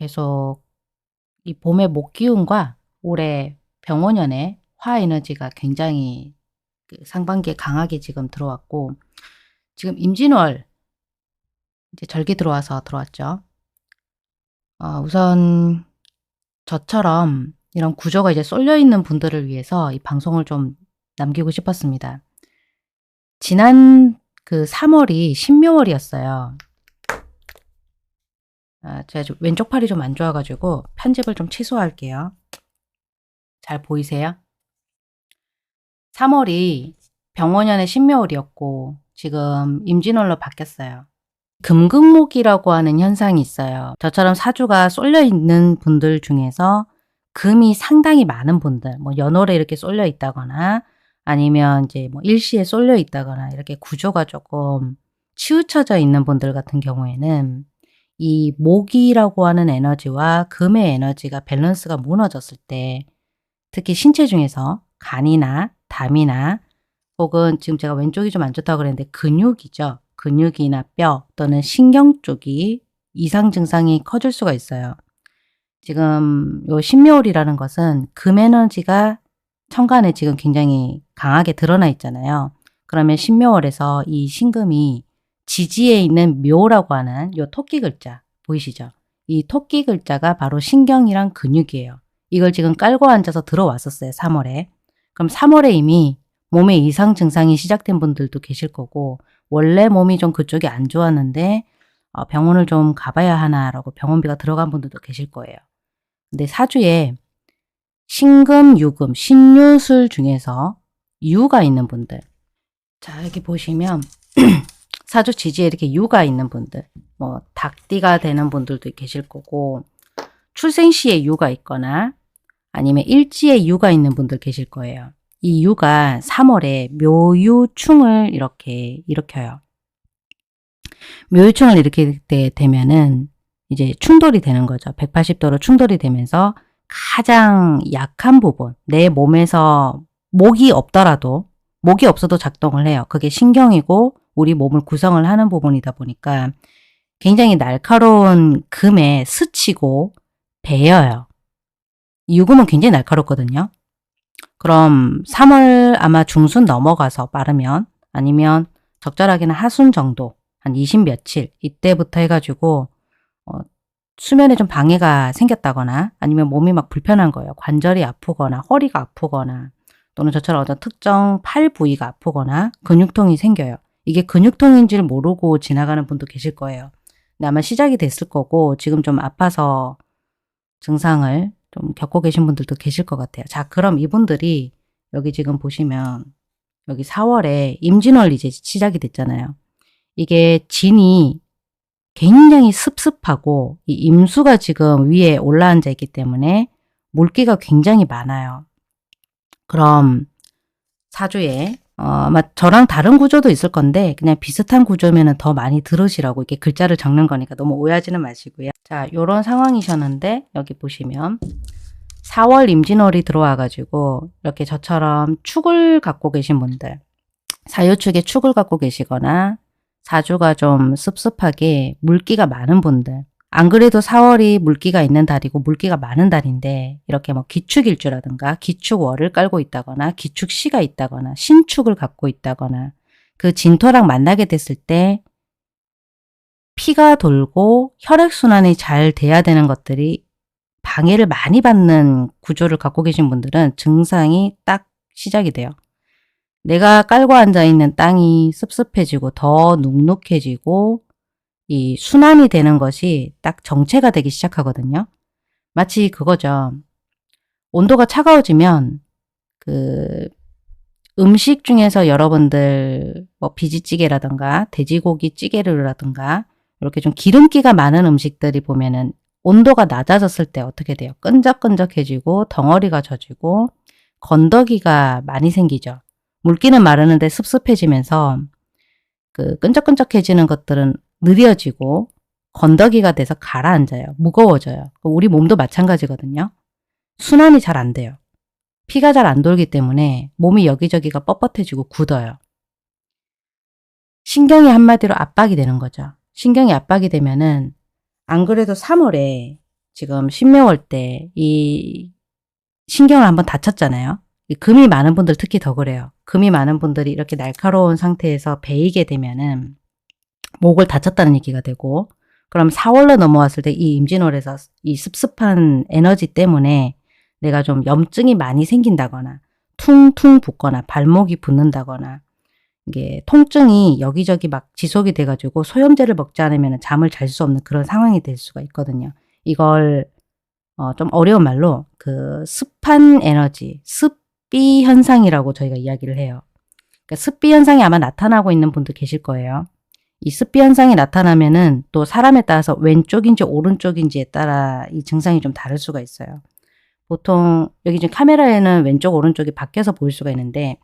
계속 이 봄의 목 기운과 올해 병원연의 화 에너지가 굉장히 상반기에 강하게 지금 들어왔고, 지금 임진월 이제 절기 들어왔죠. 우선 저처럼 이런 구조가 이제 쏠려 있는 분들을 위해서 이 방송을 좀 남기고 싶었습니다. 지난 3월이 신묘월이었어요. 제가 왼쪽 팔이 좀 안 좋아가지고 편집을 좀 취소할게요. 잘 보이세요? 3월이 병원연의 신묘월이었고 지금 임진월로 바뀌었어요. 금극목이라고 하는 현상이 있어요. 저처럼 사주가 쏠려 있는 분들 중에서 금이 상당히 많은 분들, 뭐 연월에 이렇게 쏠려 있다거나 아니면 이제 뭐 일시에 쏠려 있다거나 이렇게 구조가 조금 치우쳐져 있는 분들 같은 경우에는 이 목이라고 하는 에너지와 금의 에너지가 밸런스가 무너졌을 때, 특히 신체 중에서 간이나 담이나 혹은 지금 제가 왼쪽이 좀 안 좋다고 그랬는데 근육이죠. 근육이나 뼈 또는 신경 쪽이 이상 증상이 커질 수가 있어요. 지금 요 신묘월이라는 것은 금 에너지가 천간에 지금 굉장히 강하게 드러나 있잖아요. 그러면 신묘월에서 이 신금이 지지에 있는 묘라고 하는 요 토끼 글자 보이시죠? 이 토끼 글자가 바로 신경이랑 근육이에요. 이걸 지금 깔고 앉아서 들어왔었어요. 3월에. 그럼 3월에 이미 몸에 이상 증상이 시작된 분들도 계실 거고, 원래 몸이 좀 그쪽이 안 좋았는데 병원을 좀 가봐야 하나라고 병원비가 들어간 분들도 계실 거예요. 근데 사주에 신금, 유금, 신유술 중에서 유가 있는 분들, 자 여기 보시면 사주 지지에 이렇게 유가 있는 분들, 뭐 닭띠가 되는 분들도 계실 거고, 출생시에 유가 있거나 아니면 일지에 유가 있는 분들 계실 거예요. 이 유가 3월에 묘유충을 이렇게 일으켜요. 묘유충을 일으킬 때 되면은 이제 충돌이 되는 거죠. 180도로 충돌이 되면서 가장 약한 부분, 내 몸에서 목이 없더라도, 목이 없어도 작동을 해요. 그게 신경이고 우리 몸을 구성을 하는 부분이다 보니까 굉장히 날카로운 금에 스치고 베여요. 유금은 굉장히 날카롭거든요. 그럼 3월 아마 중순 넘어가서 빠르면, 아니면 적절하게는 하순 정도, 한 20 며칠 이때부터 해가지고 수면에 좀 방해가 생겼다거나 아니면 몸이 막 불편한 거예요. 관절이 아프거나 허리가 아프거나 또는 저처럼 어떤 특정 팔 부위가 아프거나 근육통이 생겨요. 이게 근육통인지를 모르고 지나가는 분도 계실 거예요. 근데 아마 시작이 됐을 거고 지금 좀 아파서 증상을 좀 겪고 계신 분들도 계실 것 같아요. 자, 그럼 이분들이 여기 지금 보시면 여기 4월에 임진월 이제 시작이 됐잖아요. 이게 진이 굉장히 습습하고 이 임수가 지금 위에 올라앉아 있기 때문에 물기가 굉장히 많아요. 그럼 사주에 아마 저랑 다른 구조도 있을 건데 그냥 비슷한 구조면 더 많이 들으시라고 이렇게 글자를 적는 거니까 너무 오해하지는 마시고요. 자, 요런 상황이셨는데 여기 보시면 4월 임진월이 들어와 가지고 이렇게 저처럼 축을 갖고 계신 분들, 사유축에 축을 갖고 계시거나 사주가 좀 습습하게 물기가 많은 분들, 안 그래도 4월이 물기가 있는 달이고 물기가 많은 달인데 이렇게 뭐 기축일주라든가 기축월을 깔고 있다거나 기축시가 있다거나 신축을 갖고 있다거나 그 진토랑 만나게 됐을 때 피가 돌고 혈액순환이 잘 돼야 되는 것들이 방해를 많이 받는 구조를 갖고 계신 분들은 증상이 딱 시작이 돼요. 내가 깔고 앉아있는 땅이 습습해지고 더 눅눅해지고 이 순환이 되는 것이 딱 정체가 되기 시작하거든요. 마치 그거죠. 온도가 차가워지면 그 음식 중에서 여러분들 뭐 비지찌개라든가 돼지고기 찌개류라든가 이렇게 좀 기름기가 많은 음식들이 보면은 온도가 낮아졌을 때 어떻게 돼요? 끈적끈적해지고 덩어리가 져지고 건더기가 많이 생기죠. 물기는 마르는데 습습해지면서 그 끈적끈적해지는 것들은 느려지고 건더기가 돼서 가라앉아요. 무거워져요. 우리 몸도 마찬가지거든요. 순환이 잘 안 돼요. 피가 잘 안 돌기 때문에 몸이 여기저기가 뻣뻣해지고 굳어요. 신경이 한마디로 압박이 되는 거죠. 신경이 압박이 되면은 안 그래도 3월에 지금 신묘월 때 이 신경을 한번 다쳤잖아요. 이 금이 많은 분들 특히 더 그래요. 금이 많은 분들이 이렇게 날카로운 상태에서 베이게 되면은 목을 다쳤다는 얘기가 되고, 그럼 4월로 넘어왔을 때 이 임진월에서 이 습습한 에너지 때문에 내가 좀 염증이 많이 생긴다거나 퉁퉁 붓거나 발목이 붓는다거나 이게 통증이 여기저기 막 지속이 돼가지고 소염제를 먹지 않으면 잠을 잘 수 없는 그런 상황이 될 수가 있거든요. 이걸 좀 어려운 말로 그 습한 에너지, 습비 현상이라고 저희가 이야기를 해요. 그러니까 습비 현상이 아마 나타나고 있는 분들 계실 거예요. 이 습비 현상이 나타나면은 또 사람에 따라서 왼쪽인지 오른쪽인지에 따라 이 증상이 좀 다를 수가 있어요. 보통 여기 지금 카메라에는 왼쪽 오른쪽이 바뀌어서 보일 수가 있는데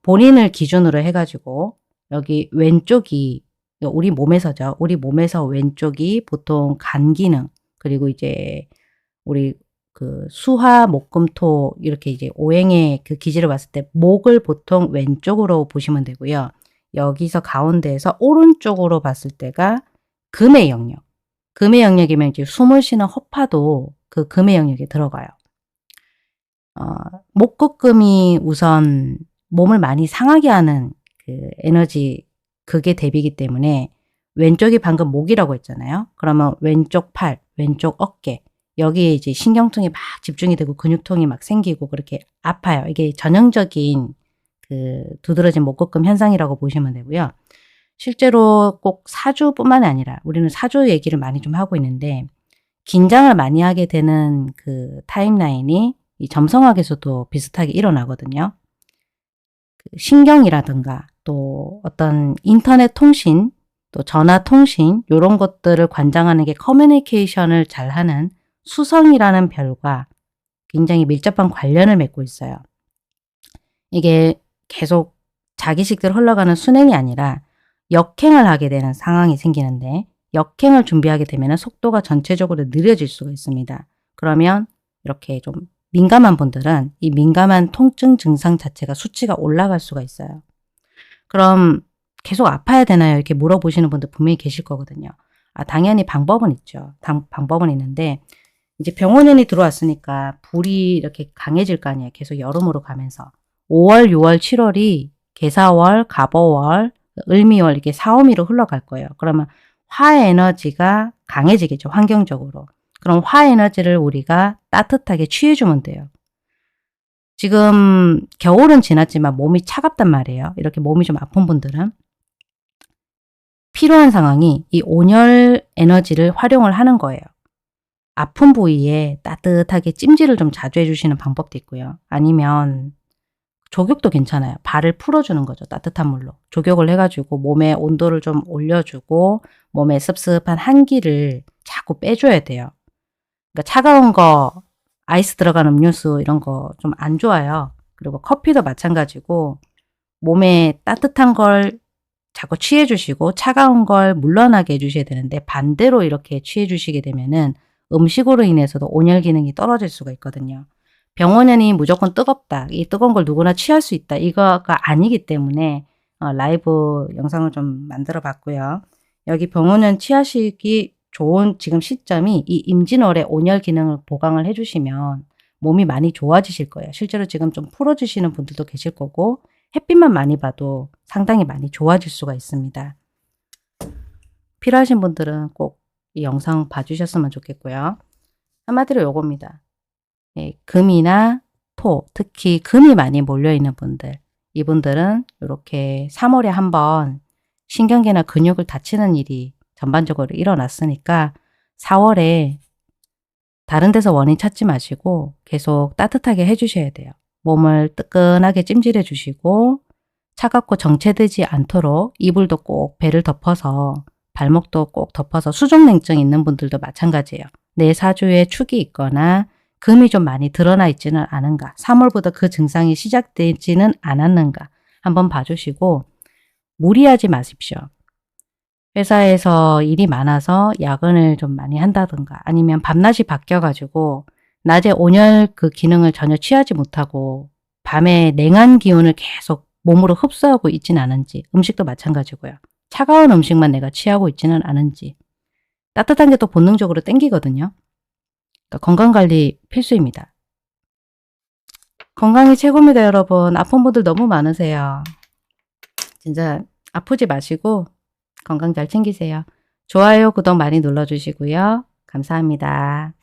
본인을 기준으로 해가지고 여기 왼쪽이 우리 몸에서죠. 우리 몸에서 왼쪽이 보통 간 기능, 그리고 이제 우리 그 수화, 목, 금, 토 이렇게 이제 오행의 그 기지를 봤을 때 목을 보통 왼쪽으로 보시면 되고요. 여기서 가운데에서 오른쪽으로 봤을 때가 금의 영역. 금의 영역이면 이제 숨을 쉬는 허파도 그 금의 영역에 들어가요. 목극금이 우선 몸을 많이 상하게 하는 그 에너지, 그게 대비이기 때문에 왼쪽이 방금 목이라고 했잖아요. 그러면 왼쪽 팔, 왼쪽 어깨, 여기에 이제 신경통이 막 집중이 되고 근육통이 막 생기고 그렇게 아파요. 이게 전형적인 그 두드러진 목극금 현상이라고 보시면 되고요. 실제로 꼭 사주뿐만 아니라 우리는 사주 얘기를 많이 좀 하고 있는데, 긴장을 많이 하게 되는 그 타임라인이 이 점성학에서도 비슷하게 일어나거든요. 그 신경이라든가 또 어떤 인터넷 통신, 또 전화 통신 이런 것들을 관장하는 게 커뮤니케이션을 잘하는 수성이라는 별과 굉장히 밀접한 관련을 맺고 있어요. 이게 계속 자기식대로 흘러가는 순행이 아니라 역행을 하게 되는 상황이 생기는데, 역행을 준비하게 되면 속도가 전체적으로 느려질 수가 있습니다. 그러면 이렇게 좀 민감한 분들은 이 민감한 통증 증상 자체가 수치가 올라갈 수가 있어요. 그럼 계속 아파야 되나요? 이렇게 물어보시는 분들 분명히 계실 거거든요. 당연히 방법은 있죠. 방법은 있는데 이제 병원연이 들어왔으니까 불이 이렇게 강해질 거 아니에요. 계속 여름으로 가면서 5월, 6월, 7월이 개사월, 갑오월, 을미월 이렇게 사오미로 흘러갈 거예요. 그러면 화 에너지가 강해지겠죠. 환경적으로. 그럼 화 에너지를 우리가 따뜻하게 취해주면 돼요. 지금 겨울은 지났지만 몸이 차갑단 말이에요. 이렇게 몸이 좀 아픈 분들은 필요한 상황이 이 온열 에너지를 활용을 하는 거예요. 아픈 부위에 따뜻하게 찜질을 좀 자주 해주시는 방법도 있고요. 아니면 족욕도 괜찮아요. 발을 풀어주는 거죠. 따뜻한 물로. 족욕을 해가지고 몸의 온도를 좀 올려주고 몸에 습습한 한기를 자꾸 빼줘야 돼요. 그러니까 차가운 거, 아이스 들어간 음료수 이런 거 좀 안 좋아요. 그리고 커피도 마찬가지고 몸에 따뜻한 걸 자꾸 취해 주시고 차가운 걸 물러나게 해주셔야 되는데, 반대로 이렇게 취해 주시게 되면은 음식으로 인해서도 온열 기능이 떨어질 수가 있거든요. 병원연이 무조건 뜨겁다, 이 뜨거운 걸 누구나 취할 수 있다, 이거가 아니기 때문에 라이브 영상을 좀 만들어 봤고요. 여기 병원연 취하시기 좋은 지금 시점이 이 임진월에 온열 기능을 보강을 해주시면 몸이 많이 좋아지실 거예요. 실제로 지금 좀 풀어주시는 분들도 계실 거고, 햇빛만 많이 봐도 상당히 많이 좋아질 수가 있습니다. 필요하신 분들은 꼭 이 영상 봐주셨으면 좋겠고요. 한마디로 요겁니다. 예, 금이나 토, 특히 금이 많이 몰려있는 분들, 이분들은 이렇게 3월에 한번 신경계나 근육을 다치는 일이 전반적으로 일어났으니까 4월에 다른 데서 원인 찾지 마시고 계속 따뜻하게 해주셔야 돼요. 몸을 뜨끈하게 찜질해 주시고 차갑고 정체되지 않도록 이불도 꼭 배를 덮어서, 발목도 꼭 덮어서, 수족냉증 있는 분들도 마찬가지예요. 내 사주에 축이 있거나 금이 좀 많이 드러나 있지는 않은가, 3월부터 그 증상이 시작되지는 않았는가 한번 봐주시고, 무리하지 마십시오. 회사에서 일이 많아서 야근을 좀 많이 한다든가, 아니면 밤낮이 바뀌어가지고 낮에 온열 그 기능을 전혀 취하지 못하고 밤에 냉한 기운을 계속 몸으로 흡수하고 있지는 않은지, 음식도 마찬가지고요. 차가운 음식만 내가 취하고 있지는 않은지, 따뜻한 게 또 본능적으로 땡기거든요. 그러니까 건강관리 필수입니다. 건강이 최고입니다, 여러분. 아픈 분들 너무 많으세요. 진짜 아프지 마시고 건강 잘 챙기세요. 좋아요, 구독 많이 눌러주시고요. 감사합니다.